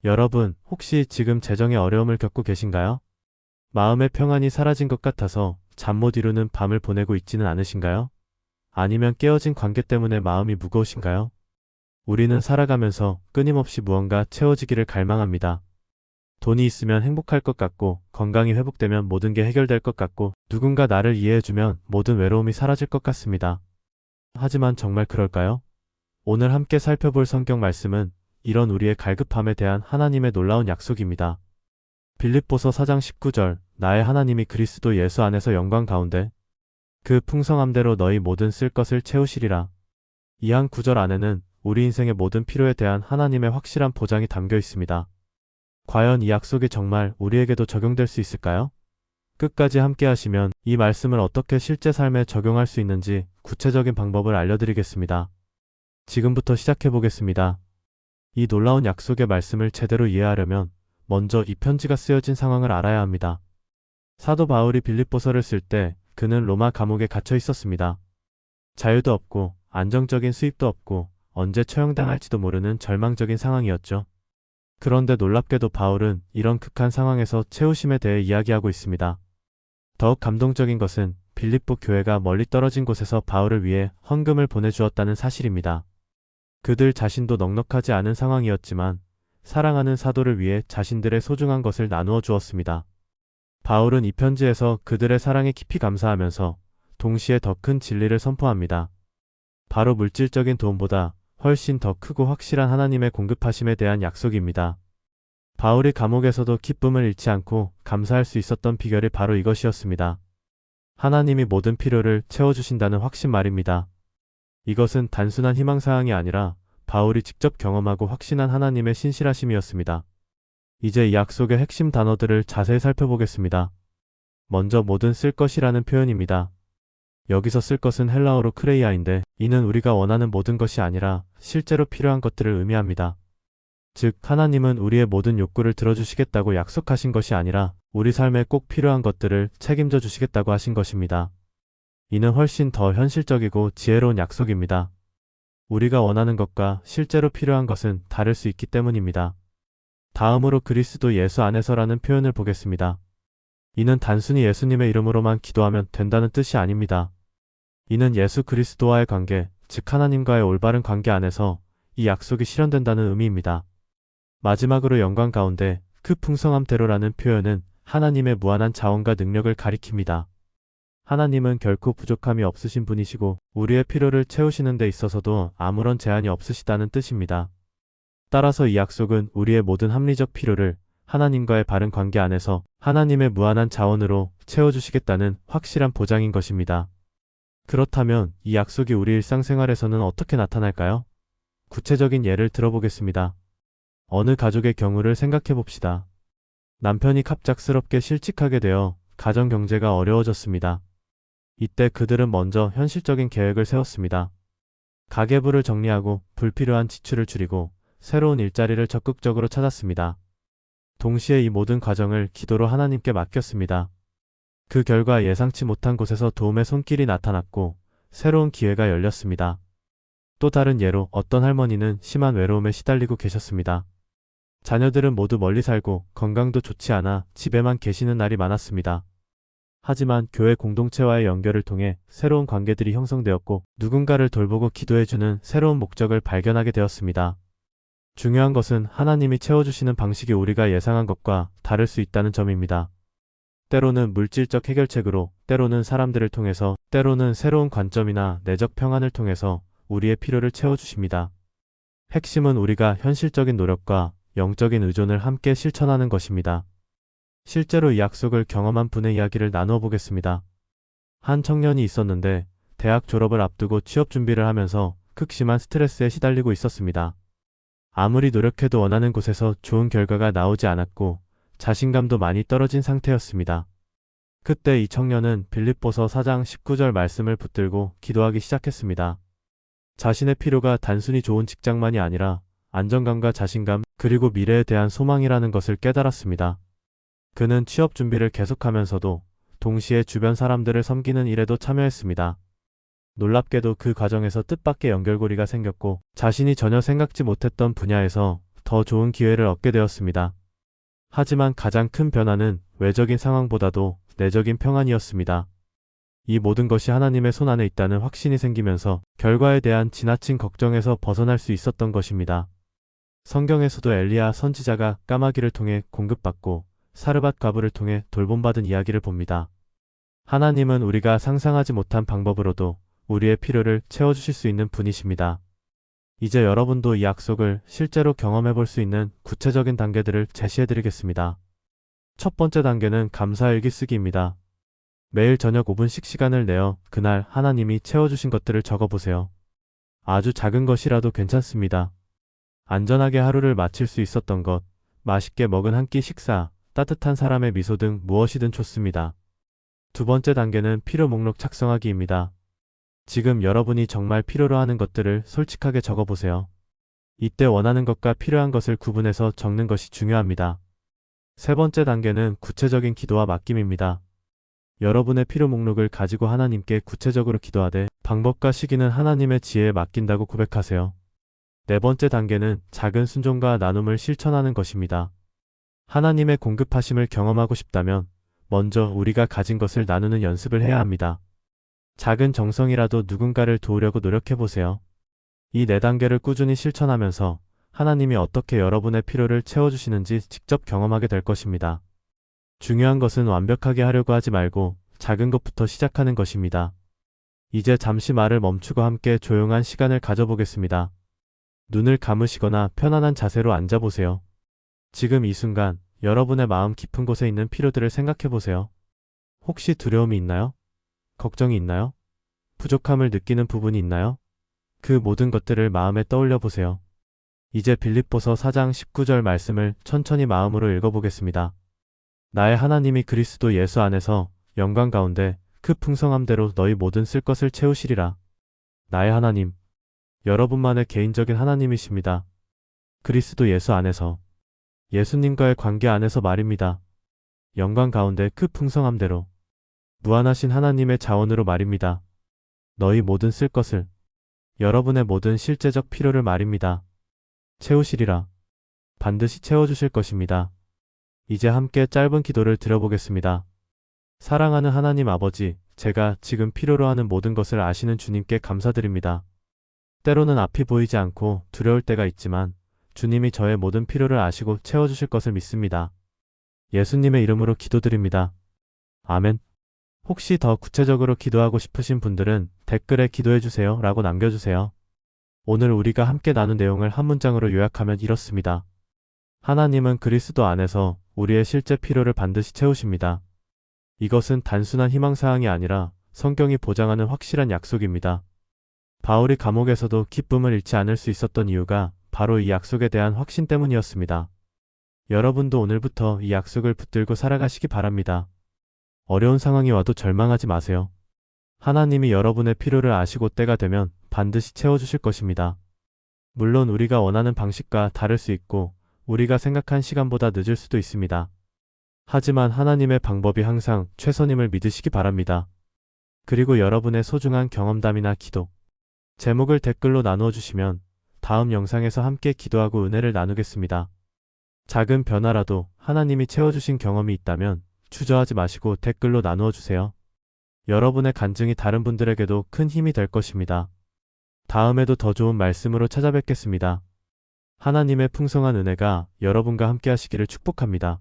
여러분, 혹시 지금 재정에 어려움을 겪고 계신가요? 마음의 평안이 사라진 것 같아서 잠 못 이루는 밤을 보내고 있지는 않으신가요? 아니면 깨어진 관계 때문에 마음이 무거우신가요? 우리는 살아가면서 끊임없이 무언가 채워지기를 갈망합니다. 돈이 있으면 행복할 것 같고, 건강이 회복되면 모든 게 해결될 것 같고, 누군가 나를 이해해주면 모든 외로움이 사라질 것 같습니다. 하지만 정말 그럴까요? 오늘 함께 살펴볼 성경 말씀은 이런 우리의 갈급함에 대한 하나님의 놀라운 약속입니다. 빌립보서 4장 19절, 나의 하나님이 그리스도 예수 안에서 영광 가운데 그 풍성함대로 너희 모든 쓸 것을 채우시리라. 이 한 구절 안에는 우리 인생의 모든 필요에 대한 하나님의 확실한 보장이 담겨 있습니다. 과연 이 약속이 정말 우리에게도 적용될 수 있을까요? 끝까지 함께 하시면 이 말씀을 어떻게 실제 삶에 적용할 수 있는지 구체적인 방법을 알려드리겠습니다. 지금부터 시작해 보겠습니다. 이 놀라운 약속의 말씀을 제대로 이해하려면 먼저 이 편지가 쓰여진 상황을 알아야 합니다. 사도 바울이 빌립보서를 쓸 때 그는 로마 감옥에 갇혀 있었습니다. 자유도 없고 안정적인 수입도 없고 언제 처형당할지도 모르는 절망적인 상황이었죠. 그런데 놀랍게도 바울은 이런 극한 상황에서 채우심에 대해 이야기하고 있습니다. 더욱 감동적인 것은 빌립보 교회가 멀리 떨어진 곳에서 바울을 위해 헌금을 보내주었다는 사실입니다. 그들 자신도 넉넉하지 않은 상황이었지만 사랑하는 사도를 위해 자신들의 소중한 것을 나누어 주었습니다. 바울은 이 편지에서 그들의 사랑에 깊이 감사하면서 동시에 더 큰 진리를 선포합니다. 바로 물질적인 도움보다 훨씬 더 크고 확실한 하나님의 공급하심에 대한 약속입니다. 바울이 감옥에서도 기쁨을 잃지 않고 감사할 수 있었던 비결이 바로 이것이었습니다. 하나님이 모든 필요를 채워주신다는 확신 말입니다. 이것은 단순한 희망사항이 아니라 바울이 직접 경험하고 확신한 하나님의 신실하심이었습니다. 이제 이 약속의 핵심 단어들을 자세히 살펴보겠습니다. 먼저 모든 쓸 것이라는 표현입니다. 여기서 쓸 것은 헬라어로 크레이아인데 이는 우리가 원하는 모든 것이 아니라 실제로 필요한 것들을 의미합니다. 즉, 하나님은 우리의 모든 욕구를 들어주시겠다고 약속하신 것이 아니라 우리 삶에 꼭 필요한 것들을 책임져 주시겠다고 하신 것입니다. 이는 훨씬 더 현실적이고 지혜로운 약속입니다. 우리가 원하는 것과 실제로 필요한 것은 다를 수 있기 때문입니다. 다음으로 그리스도 예수 안에서라는 표현을 보겠습니다. 이는 단순히 예수님의 이름으로만 기도하면 된다는 뜻이 아닙니다. 이는 예수 그리스도와의 관계, 즉 하나님과의 올바른 관계 안에서 이 약속이 실현된다는 의미입니다. 마지막으로 영광 가운데 그 풍성함대로라는 표현은 하나님의 무한한 자원과 능력을 가리킵니다. 하나님은 결코 부족함이 없으신 분이시고 우리의 필요를 채우시는 데 있어서도 아무런 제한이 없으시다는 뜻입니다. 따라서 이 약속은 우리의 모든 합리적 필요를 하나님과의 바른 관계 안에서 하나님의 무한한 자원으로 채워주시겠다는 확실한 보장인 것입니다. 그렇다면 이 약속이 우리 일상생활에서는 어떻게 나타날까요? 구체적인 예를 들어보겠습니다. 어느 가족의 경우를 생각해 봅시다. 남편이 갑작스럽게 실직하게 되어 가정 경제가 어려워졌습니다. 이때 그들은 먼저 현실적인 계획을 세웠습니다. 가계부를 정리하고 불필요한 지출을 줄이고 새로운 일자리를 적극적으로 찾았습니다. 동시에 이 모든 과정을 기도로 하나님께 맡겼습니다. 그 결과 예상치 못한 곳에서 도움의 손길이 나타났고 새로운 기회가 열렸습니다. 또 다른 예로 어떤 할머니는 심한 외로움에 시달리고 계셨습니다. 자녀들은 모두 멀리 살고 건강도 좋지 않아 집에만 계시는 날이 많았습니다. 하지만 교회 공동체와의 연결을 통해 새로운 관계들이 형성되었고 누군가를 돌보고 기도해주는 새로운 목적을 발견하게 되었습니다. 중요한 것은 하나님이 채워주시는 방식이 우리가 예상한 것과 다를 수 있다는 점입니다. 때로는 물질적 해결책으로, 때로는 사람들을 통해서, 때로는 새로운 관점이나 내적 평안을 통해서 우리의 필요를 채워주십니다. 핵심은 우리가 현실적인 노력과 영적인 의존을 함께 실천하는 것입니다. 실제로 이 약속을 경험한 분의 이야기를 나누어 보겠습니다. 한 청년이 있었는데 대학 졸업을 앞두고 취업 준비를 하면서 극심한 스트레스에 시달리고 있었습니다. 아무리 노력해도 원하는 곳에서 좋은 결과가 나오지 않았고 자신감도 많이 떨어진 상태였습니다. 그때 이 청년은 빌립보서 4장 19절 말씀을 붙들고 기도하기 시작했습니다. 자신의 필요가 단순히 좋은 직장만이 아니라 안정감과 자신감, 그리고 미래에 대한 소망이라는 것을 깨달았습니다. 그는 취업 준비를 계속하면서도 동시에 주변 사람들을 섬기는 일에도 참여했습니다. 놀랍게도 그 과정에서 뜻밖의 연결고리가 생겼고 자신이 전혀 생각지 못했던 분야에서 더 더 좋은 기회를 얻게 되었습니다. 하지만 가장 큰 변화는 외적인 상황보다도 내적인 평안이었습니다. 이 모든 것이 하나님의 손 안에 있다는 확신이 생기면서 결과에 대한 지나친 걱정에서 벗어날 수 있었던 것입니다. 성경에서도 엘리야 선지자가 까마귀를 통해 공급받고 사르밧 과부를 통해 돌봄받은 이야기를 봅니다. 하나님은 우리가 상상하지 못한 방법으로도 우리의 필요를 채워주실 수 있는 분이십니다. 이제 여러분도 이 약속을 실제로 경험해 볼 수 있는 구체적인 단계들을 제시해 드리겠습니다. 첫 번째 단계는 감사일기 쓰기입니다. 매일 저녁 5분씩 시간을 내어 그날 하나님이 채워주신 것들을 적어보세요. 아주 작은 것이라도 괜찮습니다. 안전하게 하루를 마칠 수 있었던 것, 맛있게 먹은 한 끼 식사, 따뜻한 사람의 미소 등 무엇이든 좋습니다. 두 번째 단계는 필요 목록 작성하기입니다. 지금 여러분이 정말 필요로 하는 것들을 솔직하게 적어보세요. 이때 원하는 것과 필요한 것을 구분해서 적는 것이 중요합니다. 세 번째 단계는 구체적인 기도와 맡김입니다. 여러분의 필요 목록을 가지고 하나님께 구체적으로 기도하되 방법과 시기는 하나님의 지혜에 맡긴다고 고백하세요. 네 번째 단계는 작은 순종과 나눔을 실천하는 것입니다. 하나님의 공급하심을 경험하고 싶다면 먼저 우리가 가진 것을 나누는 연습을 해야 합니다. 작은 정성이라도 누군가를 도우려고 노력해보세요. 이 네 단계를 꾸준히 실천하면서 하나님이 어떻게 여러분의 필요를 채워주시는지 직접 경험하게 될 것입니다. 중요한 것은 완벽하게 하려고 하지 말고 작은 것부터 시작하는 것입니다. 이제 잠시 말을 멈추고 함께 조용한 시간을 가져보겠습니다. 눈을 감으시거나 편안한 자세로 앉아보세요. 지금 이 순간 여러분의 마음 깊은 곳에 있는 필요들을 생각해보세요. 혹시 두려움이 있나요? 걱정이 있나요? 부족함을 느끼는 부분이 있나요? 그 모든 것들을 마음에 떠올려 보세요. 이제 빌립보서 4장 19절 말씀을 천천히 마음으로 읽어보겠습니다. 나의 하나님이 그리스도 예수 안에서 영광 가운데 그 풍성함대로 너희 모든 쓸 것을 채우시리라. 나의 하나님, 여러분만의 개인적인 하나님이십니다. 그리스도 예수 안에서, 예수님과의 관계 안에서 말입니다. 영광 가운데 그 풍성함대로, 무한하신 하나님의 자원으로 말입니다. 너희 모든 쓸 것을, 여러분의 모든 실제적 필요를 말입니다. 채우시리라. 반드시 채워주실 것입니다. 이제 함께 짧은 기도를 드려보겠습니다. 사랑하는 하나님 아버지, 제가 지금 필요로 하는 모든 것을 아시는 주님께 감사드립니다. 때로는 앞이 보이지 않고 두려울 때가 있지만 주님이 저의 모든 필요를 아시고 채워주실 것을 믿습니다. 예수님의 이름으로 기도드립니다. 아멘. 혹시 더 구체적으로 기도하고 싶으신 분들은 댓글에 기도해주세요 라고 남겨주세요. 오늘 우리가 함께 나눈 내용을 한 문장으로 요약하면 이렇습니다. 하나님은 그리스도 안에서 우리의 실제 필요를 반드시 채우십니다. 이것은 단순한 희망사항이 아니라 성경이 보장하는 확실한 약속입니다. 바울이 감옥에서도 기쁨을 잃지 않을 수 있었던 이유가 바로 이 약속에 대한 확신 때문이었습니다. 여러분도 오늘부터 이 약속을 붙들고 살아가시기 바랍니다. 어려운 상황이 와도 절망하지 마세요. 하나님이 여러분의 필요를 아시고 때가 되면 반드시 채워주실 것입니다. 물론 우리가 원하는 방식과 다를 수 있고 우리가 생각한 시간보다 늦을 수도 있습니다. 하지만 하나님의 방법이 항상 최선임을 믿으시기 바랍니다. 그리고 여러분의 소중한 경험담이나 기도, 제목을 댓글로 나누어 주시면 다음 영상에서 함께 기도하고 은혜를 나누겠습니다. 작은 변화라도 하나님이 채워주신 경험이 있다면 주저하지 마시고 댓글로 나누어 주세요. 여러분의 간증이 다른 분들에게도 큰 힘이 될 것입니다. 다음에도 더 좋은 말씀으로 찾아뵙겠습니다. 하나님의 풍성한 은혜가 여러분과 함께 하시기를 축복합니다.